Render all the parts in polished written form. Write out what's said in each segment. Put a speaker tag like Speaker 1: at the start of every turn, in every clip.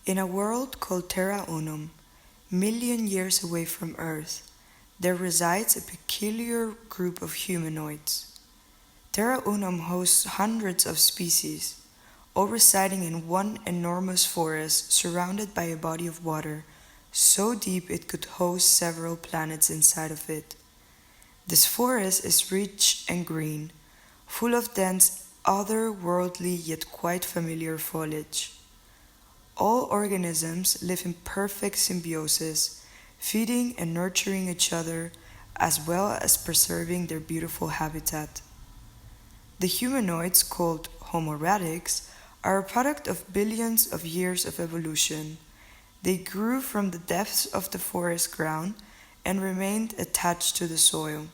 Speaker 1: In a world called Terra Unum, million years away from Earth, there resides a peculiar group of humanoids. Terra Unum hosts hundreds of species, all residing in one enormous forest surrounded by a body of water so deep it could host several planets inside of it. This forest is rich and green, full of dense, otherworldly yet quite familiar foliage. All organisms live in perfect symbiosis, feeding and nurturing each other, as well as preserving their beautiful habitat. The humanoids, called Homo radix, are a product of billions of years of evolution. They grew from the depths of the forest ground and remained attached to the soil.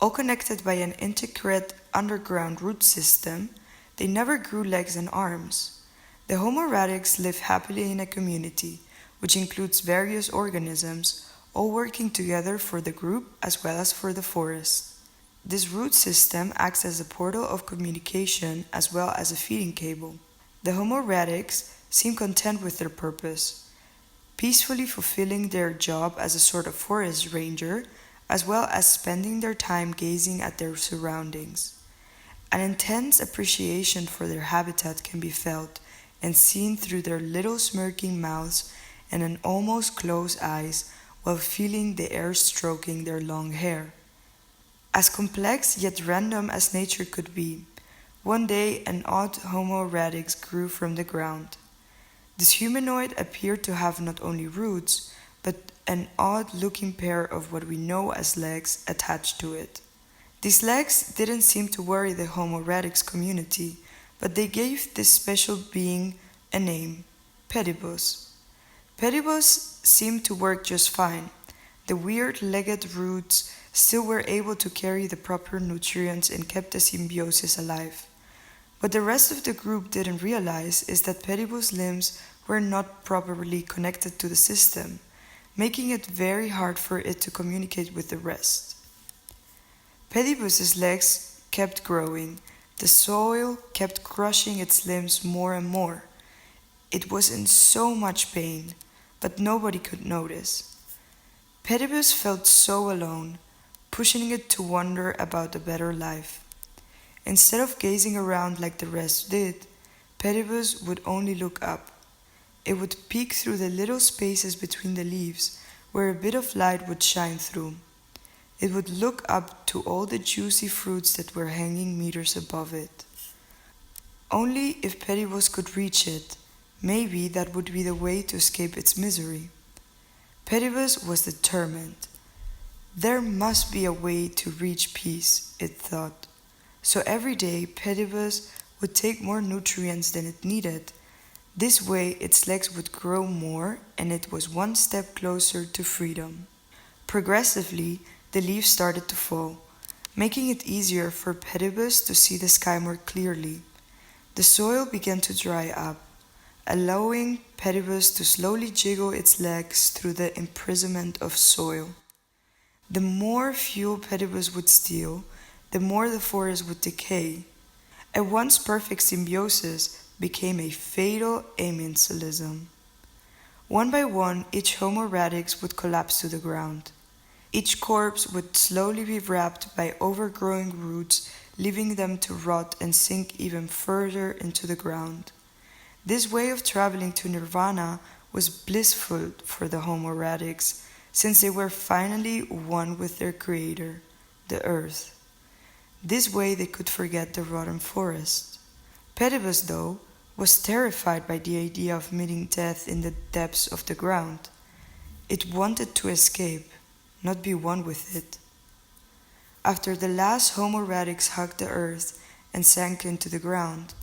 Speaker 1: All connected by an intricate underground root system, they never grew legs and arms. The Homo radix live happily in a community, which includes various organisms, all working together for the group as well as for the forest. This root system acts as a portal of communication as well as a feeding cable. The Homo radix seem content with their purpose, peacefully fulfilling their job as a sort of forest ranger, as well as spending their time gazing at their surroundings. An intense appreciation for their habitat can be felt and seen through their little smirking mouths and an almost closed eyes while feeling the air stroking their long hair. As complex yet random as nature could be, one day an odd Homo radix grew from the ground. This humanoid appeared to have not only roots, but an odd-looking pair of what we know as legs attached to it. These legs didn't seem to worry the Homo radix community, but they gave this special being a name, Pedibus. Pedibus seemed to work just fine. The weird-legged roots still were able to carry the proper nutrients and kept the symbiosis alive. What the rest of the group didn't realize is that Pedibus' limbs were not properly connected to the system, making it very hard for it to communicate with the rest. Pedibus' legs kept growing. The soil kept crushing its limbs more and more. It was in so much pain, but nobody could notice. Pedibus felt so alone, pushing it to wonder about a better life. Instead of gazing around like the rest did, Pedibus would only look up. It would peek through the little spaces between the leaves, where a bit of light would shine through. It would look up to all the juicy fruits that were hanging meters above it. Only if Pedibus could reach it, maybe that would be the way to escape its misery. Pedibus was determined. There must be a way to reach peace, it thought. So every day Pedibus would take more nutrients than it needed. This way its legs would grow more and it was one step closer to freedom. Progressively, the leaves started to fall, making it easier for Pedibus to see the sky more clearly. The soil began to dry up, allowing Pedibus to slowly jiggle its legs through the imprisonment of soil. The more fuel Pedibus would steal, the more the forest would decay. A once perfect symbiosis became a fatal amensalism. One by one, each Homo radix would collapse to the ground. Each corpse would slowly be wrapped by overgrowing roots, leaving them to rot and sink even further into the ground. This way of traveling to nirvana was blissful for the Homo radix, since they were finally one with their creator, the earth. This way they could forget the rotten forest. Pedibus, though, was terrified by the idea of meeting death in the depths of the ground. It wanted to escape, not be one with it. After the last Homo radix hugged the earth and sank into the ground,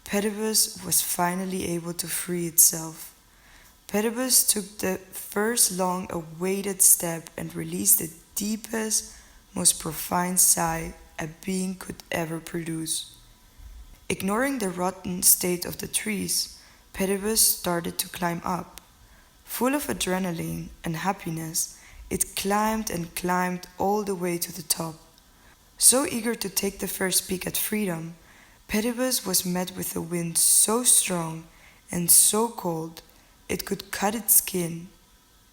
Speaker 1: Pedibus was finally able to free itself. Pedibus took the first long-awaited step and released the deepest, most profound sigh a being could ever produce. Ignoring the rotten state of the trees, Pedibus started to climb up. Full of adrenaline and happiness, it climbed and climbed all the way to the top. So eager to take the first peek at freedom, Pedibus was met with a wind so strong and so cold it could cut its skin,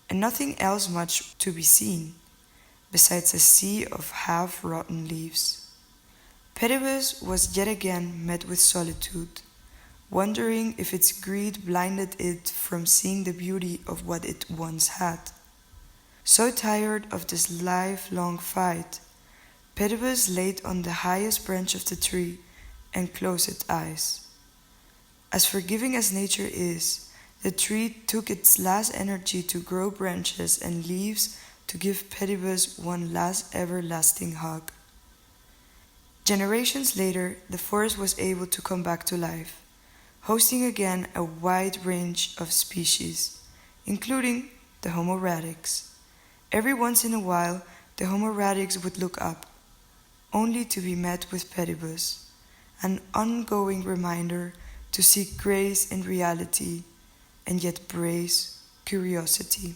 Speaker 1: and nothing else much to be seen, besides a sea of half-rotten leaves. Pedibus was yet again met with solitude, wondering if its greed blinded it from seeing the beauty of what it once had. So tired of this lifelong fight, Pedibus laid on the highest branch of the tree and closed its eyes. As forgiving as nature is, the tree took its last energy to grow branches and leaves to give Pedibus one last everlasting hug. Generations later, the forest was able to come back to life, hosting again a wide range of species, including the Homo radix. Every once in a while, the Homo radix would look up, only to be met with Pedibus, an ongoing reminder to seek grace in reality and yet brace curiosity.